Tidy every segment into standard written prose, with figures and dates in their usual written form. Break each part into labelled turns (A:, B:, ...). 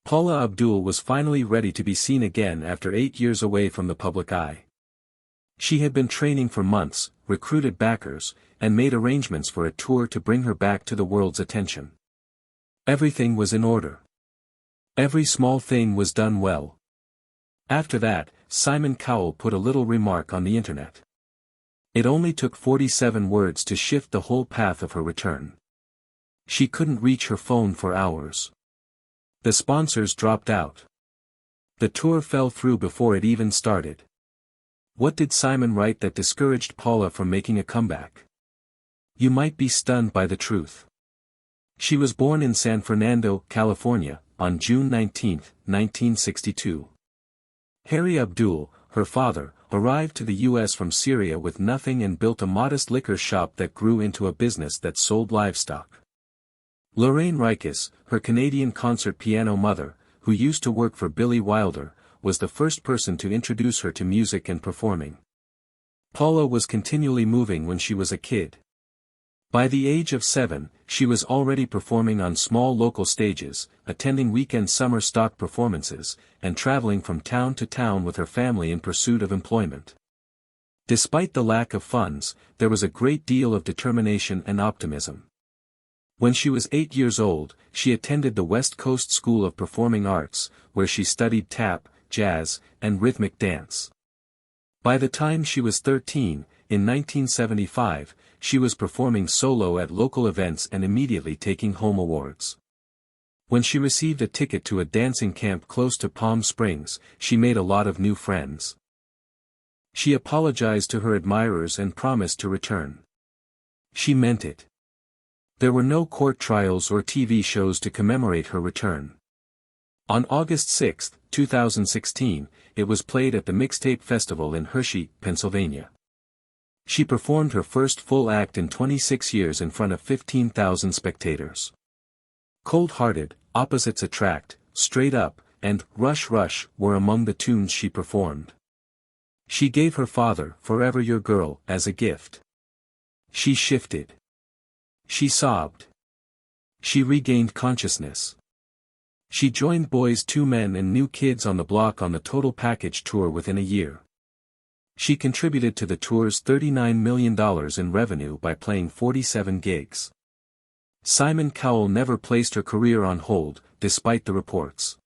A: Paula Abdul was finally ready to be seen again after 8 years away from the public eye. She had been training for months, recruited backers, and made arrangements for a tour to bring her back to the world's attention. Everything was in order. Every small thing was done well. After that, Simon Cowell put a little remark on the internet. It only took 47 words to shift the whole path of her return. She couldn't reach her phone for hours. The sponsors dropped out. The tour fell through before it even started. What did Simon write that discouraged Paula from making a comeback? You might be stunned by the truth. She was born in San Fernando, California, on June 19, 1962. Harry Abdul, her father, arrived to the U.S. from Syria with nothing and built a modest liquor shop that grew into a business that sold livestock. Lorraine Rikes, her Canadian concert piano mother, who used to work for Billy Wilder, was the first person to introduce her to music and performing. Paula was continually moving when she was a kid. By the age of 7, she was already performing on small local stages, attending weekend summer stock performances, and traveling from town to town with her family in pursuit of employment. Despite the lack of funds, there was a great deal of determination and optimism. When she was 8 years old, she attended the West Coast School of Performing Arts, where she studied tap, jazz, and rhythmic dance. By the time she was 13, in 1975, she was performing solo at local events and immediately taking home awards. When she received a ticket to a dancing camp close to Palm Springs, she made a lot of new friends. She apologized to her admirers and promised to return. She meant it. There were no court trials or TV shows to commemorate her return. On August 6, 2016, it was played at the Mixtape Festival in Hershey, Pennsylvania. She performed her first full act in 26 years in front of 15,000 spectators. Cold-Hearted, Opposites Attract, Straight Up, and Rush Rush were among the tunes she performed. She gave her father Forever Your Girl as a gift. She shifted. She sobbed. She regained consciousness. She joined Boys II Men and New Kids on the Block on the Total Package tour within a year. She contributed to the tour's $39 million in revenue by playing 47 gigs. Simon Cowell never placed her career on hold, despite the reports.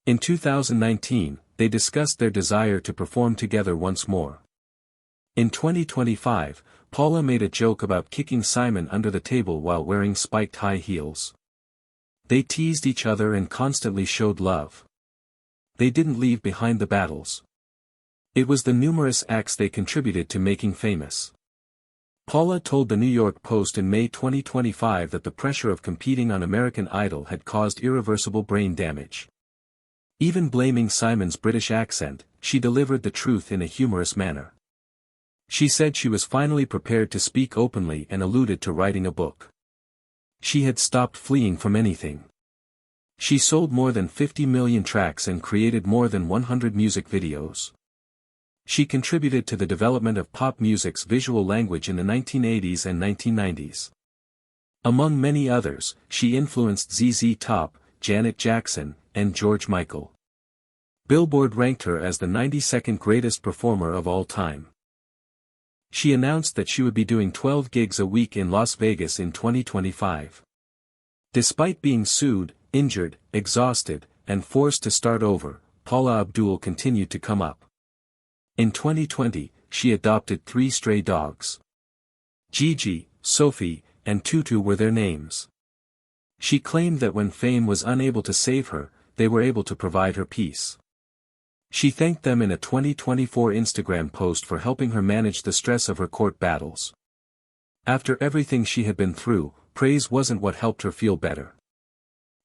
A: In 2019, they discussed their desire to perform together once more. In 2025, Paula made a joke about kicking Simon under the table while wearing spiked high heels. They teased each other and constantly showed love. They didn't leave behind the battles. It was the numerous acts they contributed to making famous. Paula told the New York Post in May 2025 that the pressure of competing on American Idol had caused irreversible brain damage. Even blaming Simon's British accent, she delivered the truth in a humorous manner. She said she was finally prepared to speak openly and alluded to writing a book. She had stopped fleeing from anything. She sold more than 50 million tracks and created more than 100 music videos. She contributed to the development of pop music's visual language in the 1980s and 1990s. Among many others, she influenced ZZ Top, Janet Jackson, and George Michael. Billboard ranked her as the 92nd greatest performer of all time. She announced that she would be doing 12 gigs a week in Las Vegas in 2025. Despite being sued, injured, exhausted, and forced to start over, Paula Abdul continued to come up. In 2020, she adopted 3 stray dogs. Gigi, Sophie, and Tutu were their names. She claimed that when fame was unable to save her, they were able to provide her peace. She thanked them in a 2024 Instagram post for helping her manage the stress of her court battles. After everything she had been through, praise wasn't what helped her feel better.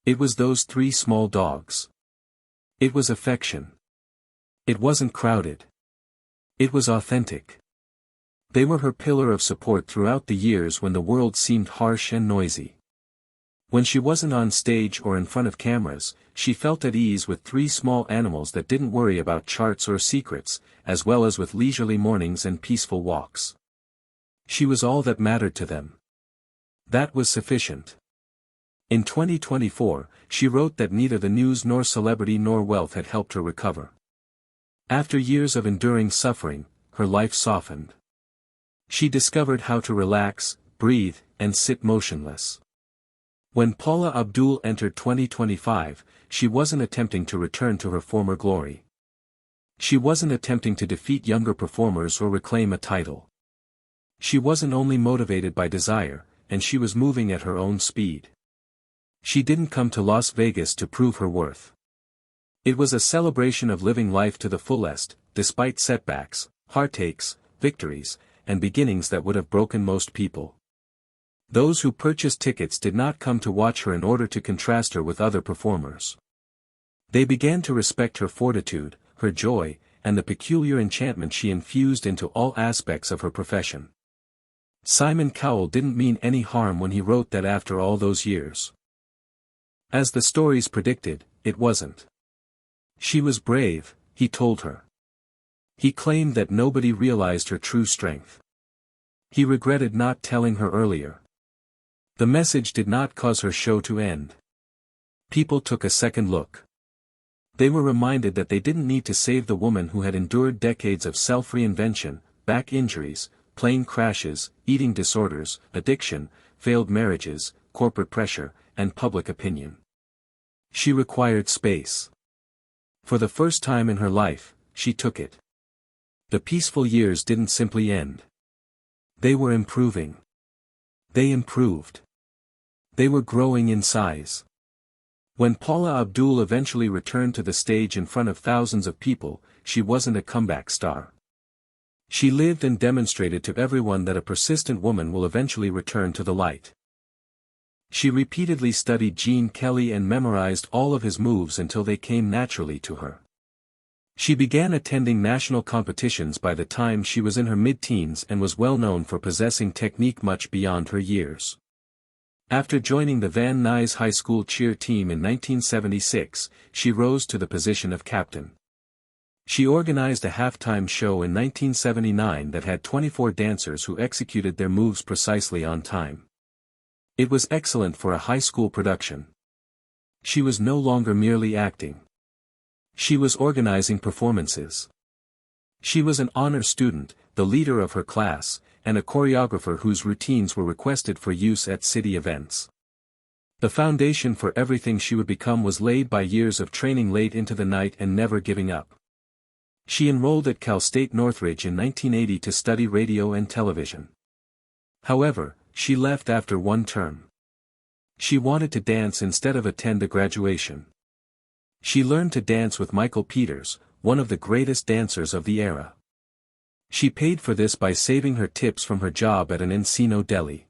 A: It was those 3 small dogs. It was affection. It wasn't crowded. It was authentic. They were her pillar of support throughout the years when the world seemed harsh and noisy. When she wasn't on stage or in front of cameras, she felt at ease with 3 small animals that didn't worry about charts or secrets, as well as with leisurely mornings and peaceful walks. She was all that mattered to them. That was sufficient. In 2024, she wrote that neither the news nor celebrity nor wealth had helped her recover. After years of enduring suffering, her life softened. She discovered how to relax, breathe, and sit motionless. When Paula Abdul entered 2025, she wasn't attempting to return to her former glory. She wasn't attempting to defeat younger performers or reclaim a title. She wasn't only motivated by desire, and she was moving at her own speed. She didn't come to Las Vegas to prove her worth. It was a celebration of living life to the fullest, despite setbacks, heartaches, victories, and beginnings that would have broken most people. Those who purchased tickets did not come to watch her in order to contrast her with other performers. They began to respect her fortitude, her joy, and the peculiar enchantment she infused into all aspects of her profession. Simon Cowell didn't mean any harm when he wrote that after all those years. As the stories predicted, it wasn't. She was brave, he told her. He claimed that nobody realized her true strength. He regretted not telling her earlier. The message did not cause her show to end. People took a second look. They were reminded that they didn't need to save the woman who had endured decades of self-reinvention, back injuries, plane crashes, eating disorders, addiction, failed marriages, corporate pressure, and public opinion. She required space. For the first time in her life, she took it. The peaceful years didn't simply end. They were improving. They improved. They were growing in size. When Paula Abdul eventually returned to the stage in front of thousands of people, she wasn't a comeback star. She lived and demonstrated to everyone that a persistent woman will eventually return to the light. She repeatedly studied Gene Kelly and memorized all of his moves until they came naturally to her. She began attending national competitions by the time she was in her mid-teens and was well known for possessing technique much beyond her years. After joining the Van Nuys High School cheer team in 1976, she rose to the position of captain. She organized a halftime show in 1979 that had 24 dancers who executed their moves precisely on time. It was excellent for a high school production. She was no longer merely acting. She was organizing performances. She was an honor student, the leader of her class, and a choreographer whose routines were requested for use at city events. The foundation for everything she would become was laid by years of training late into the night and never giving up. She enrolled at Cal State Northridge in 1980 to study radio and television. However, she left after one term. She wanted to dance instead of attend a graduation. She learned to dance with Michael Peters, one of the greatest dancers of the era. She paid for this by saving her tips from her job at an Encino deli.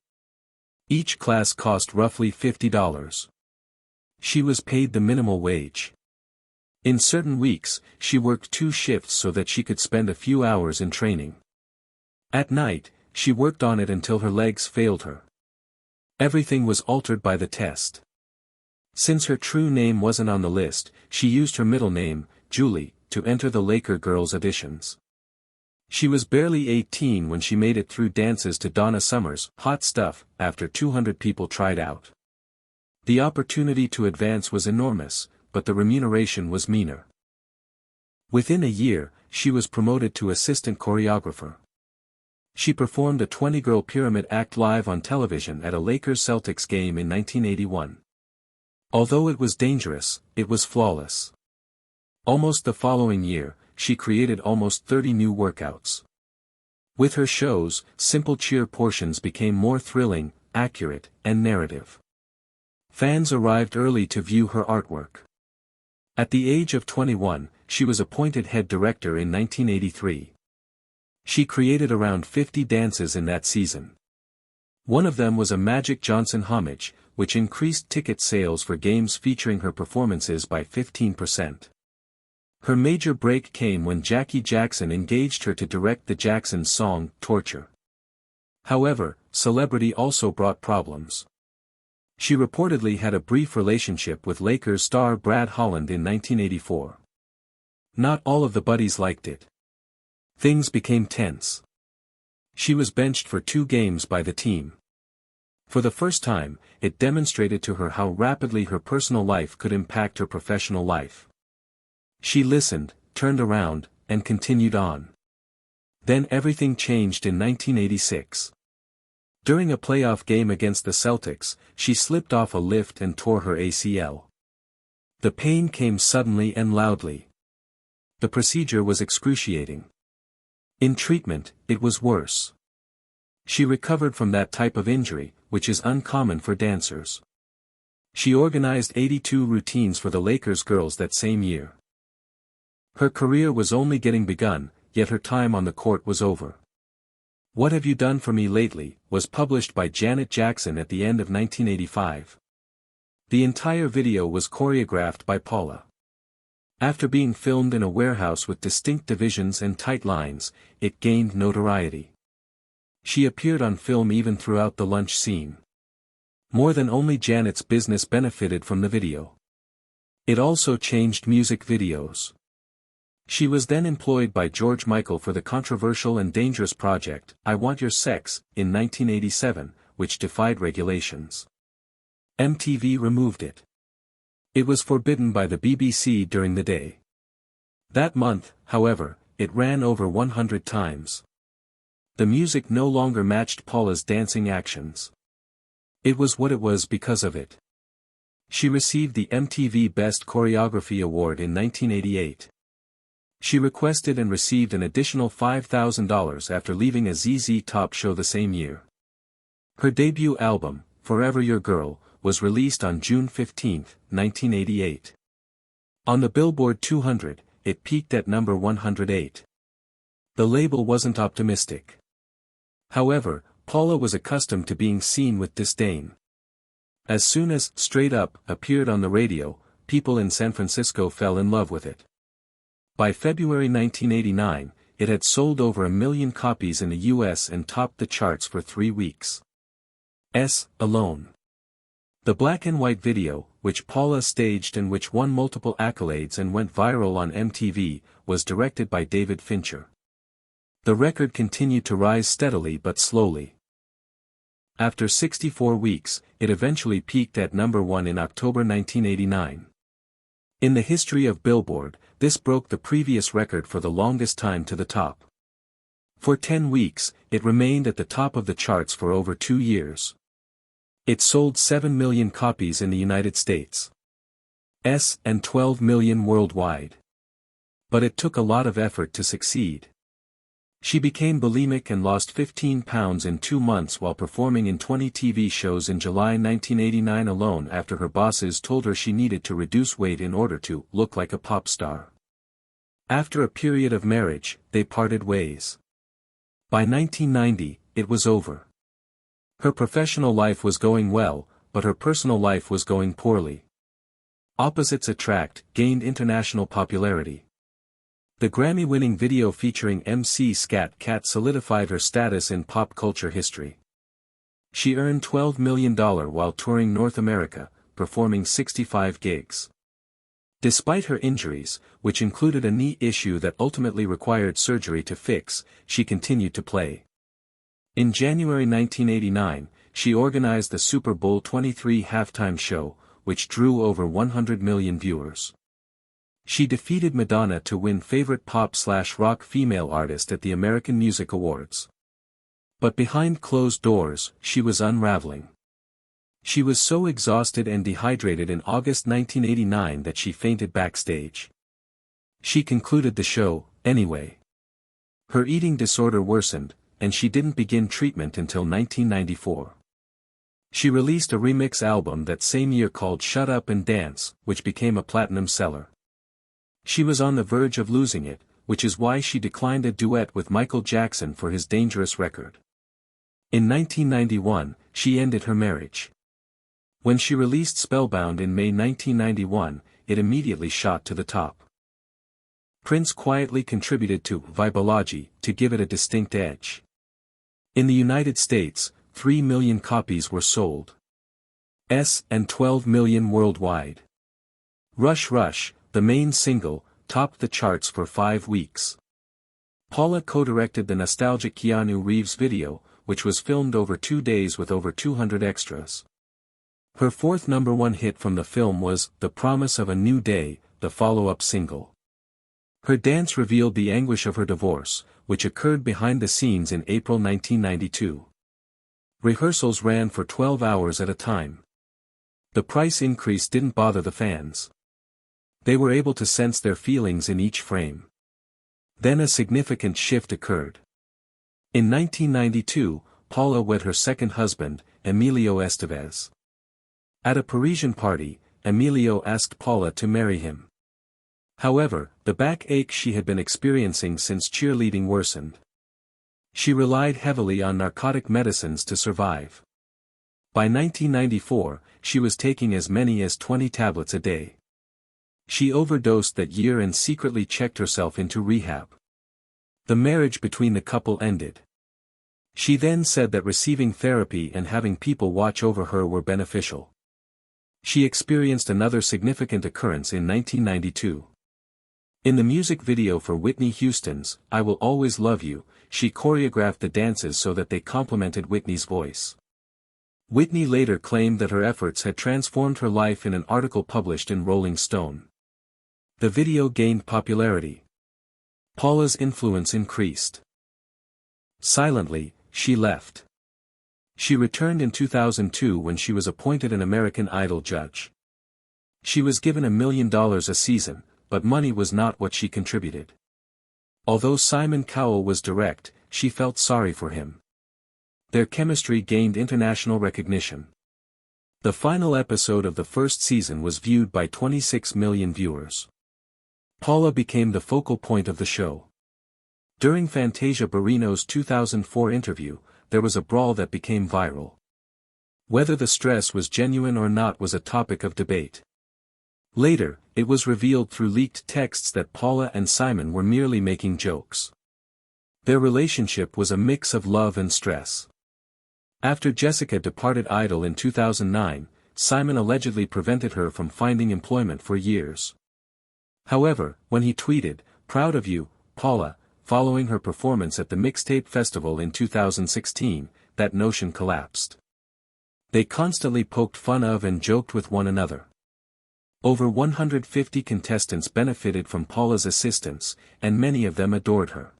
A: Each class cost roughly $50. She was paid the minimal wage. In certain weeks, she worked 2 shifts so that she could spend a few hours in training. At night, she worked on it until her legs failed her. Everything was altered by the test. Since her true name wasn't on the list, she used her middle name, Julie, to enter the Laker girls' auditions. She was barely 18 when she made it through dances to Donna Summer's Hot Stuff after 200 people tried out. The opportunity to advance was enormous, but the remuneration was meaner. Within a year, she was promoted to assistant choreographer. She performed a 20-girl pyramid act live on television at a Lakers-Celtics game in 1981. Although it was dangerous, it was flawless. Almost the following year, she created almost 30 new workouts. With her shows, simple cheer portions became more thrilling, accurate, and narrative. Fans arrived early to view her artwork. At the age of 21, she was appointed head director in 1983. She created around 50 dances in that season. One of them was a Magic Johnson homage, which increased ticket sales for games featuring her performances by 15%. Her major break came when Jackie Jackson engaged her to direct the Jacksons' song, Torture. However, celebrity also brought problems. She reportedly had a brief relationship with Lakers star Brad Holland in 1984. Not all of the buddies liked it. Things became tense. She was benched for 2 games by the team. For the first time, it demonstrated to her how rapidly her personal life could impact her professional life. She listened, turned around, and continued on. Then everything changed in 1986. During a playoff game against the Celtics, she slipped off a lift and tore her ACL. The pain came suddenly and loudly. The procedure was excruciating. In treatment, it was worse. She recovered from that type of injury, which is uncommon for dancers. She organized 82 routines for the Lakers girls that same year. Her career was only getting begun, yet her time on the court was over. What Have You Done For Me Lately was published by Janet Jackson at the end of 1985. The entire video was choreographed by Paula. After being filmed in a warehouse with distinct divisions and tight lines, it gained notoriety. She appeared on film even throughout the lunch scene. More than only Janet's business benefited from the video. It also changed music videos. She was then employed by George Michael for the controversial and dangerous project, I Want Your Sex, in 1987, which defied regulations. MTV removed it. It was forbidden by the BBC during the day. That month, however, it ran over 100 times. The music no longer matched Paula's dancing actions. It was what it was because of it. She received the MTV Best Choreography Award in 1988. She requested and received an additional $5,000 after leaving a ZZ Top show the same year. Her debut album, Forever Your Girl, was released on June 15, 1988. On the Billboard 200, it peaked at number 108. The label wasn't optimistic. However, Paula was accustomed to being seen with disdain. As soon as Straight Up appeared on the radio, people in San Francisco fell in love with it. By February 1989, it had sold over 1 million copies in the US and topped the charts for 3 weeks. Alone. The black and white video, which Paula staged and which won multiple accolades and went viral on MTV, was directed by David Fincher. The record continued to rise steadily but slowly. After 64 weeks, it eventually peaked at number 1 in October 1989. In the history of Billboard, this broke the previous record for the longest time to the top. For 10 weeks, it remained at the top of the charts for over 2 years. It sold 7 million copies in the United States. And 12 million worldwide. But it took a lot of effort to succeed. She became bulimic and lost 15 pounds in 2 months while performing in 20 TV shows in July 1989 alone after her bosses told her she needed to reduce weight in order to look like a pop star. After a period of marriage, they parted ways. By 1990, it was over. Her professional life was going well, but her personal life was going poorly. Opposites Attract gained international popularity. The Grammy-winning video featuring MC Scat Cat solidified her status in pop culture history. She earned $12 million while touring North America, performing 65 gigs. Despite her injuries, which included a knee issue that ultimately required surgery to fix, she continued to play. In January 1989, she organized the Super Bowl XXIII halftime show, which drew over 100 million viewers. She defeated Madonna to win Favorite Pop/Rock Female Artist at the American Music Awards. But behind closed doors, she was unraveling. She was so exhausted and dehydrated in August 1989 that she fainted backstage. She concluded the show, anyway. Her eating disorder worsened, and she didn't begin treatment until 1994. She released a remix album that same year called Shut Up and Dance, which became a platinum seller. She was on the verge of losing it, which is why she declined a duet with Michael Jackson for his Dangerous record. In 1991, she ended her marriage. When she released Spellbound in May 1991, it immediately shot to the top. Prince quietly contributed to Vibology to give it a distinct edge. In the United States, 3 million copies were sold. And 12 million worldwide. Rush Rush, the main single, topped the charts for 5 weeks. Paula co-directed the nostalgic Keanu Reeves video, which was filmed over 2 days with over 200 extras. Her fourth #1 hit from the film was The Promise of a New Day, the follow-up single. Her dance revealed the anguish of her divorce, which occurred behind the scenes in April 1992. Rehearsals ran for 12 hours at a time. The price increase didn't bother the fans. They were able to sense their feelings in each frame. Then a significant shift occurred. In 1992, Paula wed her second husband, Emilio Estevez. At a Parisian party, Emilio asked Paula to marry him. However, the backache she had been experiencing since cheerleading worsened. She relied heavily on narcotic medicines to survive. By 1994, she was taking as many as 20 tablets a day. She overdosed that year and secretly checked herself into rehab. The marriage between the couple ended. She then said that receiving therapy and having people watch over her were beneficial. She experienced another significant occurrence in 1992. In the music video for Whitney Houston's I Will Always Love You, she choreographed the dances so that they complemented Whitney's voice. Whitney later claimed that her efforts had transformed her life in an article published in Rolling Stone. The video gained popularity. Paula's influence increased. Silently, she left. She returned in 2002 when she was appointed an American Idol judge. She was given $1 million a season, but money was not what she contributed. Although Simon Cowell was direct, she felt sorry for him. Their chemistry gained international recognition. The final episode of the first season was viewed by 26 million viewers. Paula became the focal point of the show. During Fantasia Barrino's 2004 interview, there was a brawl that became viral. Whether the stress was genuine or not was a topic of debate. Later, it was revealed through leaked texts that Paula and Simon were merely making jokes. Their relationship was a mix of love and stress. After Jessica departed Idol in 2009, Simon allegedly prevented her from finding employment for years. However, when he tweeted, "Proud of you, Paula," following her performance at the Mixtape Festival in 2016, that notion collapsed. They constantly poked fun of and joked with one another. Over 150 contestants benefited from Paula's assistance, and many of them adored her.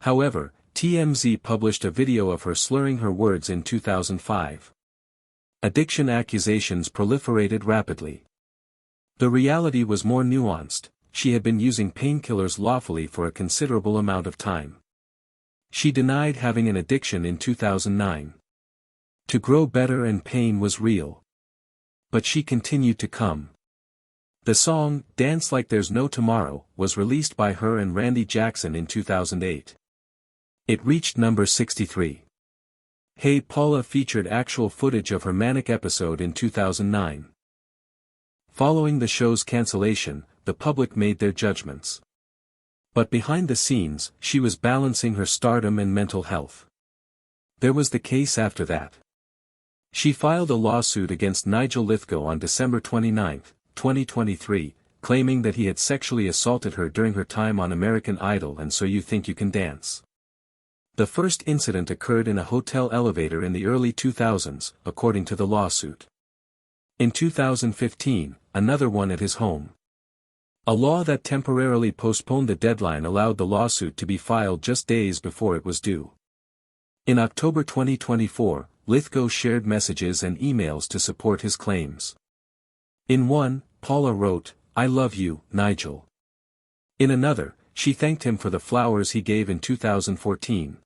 A: However, TMZ published a video of her slurring her words in 2005. Addiction accusations proliferated rapidly. The reality was more nuanced. She had been using painkillers lawfully for a considerable amount of time. She denied having an addiction in 2009. To grow better and pain was real. But she continued to come. The song, Dance Like There's No Tomorrow, was released by her and Randy Jackson in 2008. It reached number 63. Hey Paula featured actual footage of her manic episode in 2009. Following the show's cancellation, the public made their judgments. But behind the scenes, she was balancing her stardom and mental health. There was the case after that. She filed a lawsuit against Nigel Lythgoe on December 29, 2023, claiming that he had sexually assaulted her during her time on American Idol and So You Think You Can Dance. The first incident occurred in a hotel elevator in the early 2000s, according to the lawsuit. In 2015, another one at his home. A law that temporarily postponed the deadline allowed the lawsuit to be filed just days before it was due. In October 2024, Lythgoe shared messages and emails to support his claims. In one, Paula wrote, "I love you, Nigel." In another, she thanked him for the flowers he gave in 2014.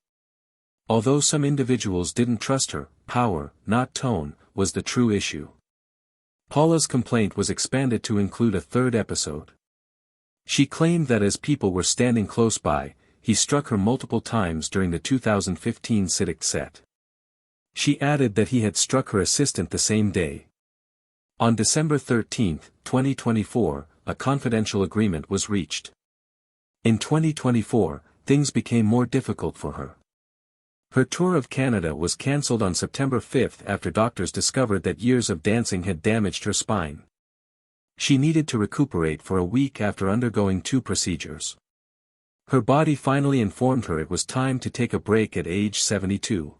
A: Although some individuals didn't trust her, power, not tone, was the true issue. Paula's complaint was expanded to include a third episode. She claimed that as people were standing close by, he struck her multiple times during the 2015 Siddiq set. She added that he had struck her assistant the same day. On December 13, 2024, a confidential agreement was reached. In 2024, things became more difficult for her. Her tour of Canada was cancelled on September 5 after doctors discovered that years of dancing had damaged her spine. She needed to recuperate for a week after undergoing 2 procedures. Her body finally informed her it was time to take a break at age 72.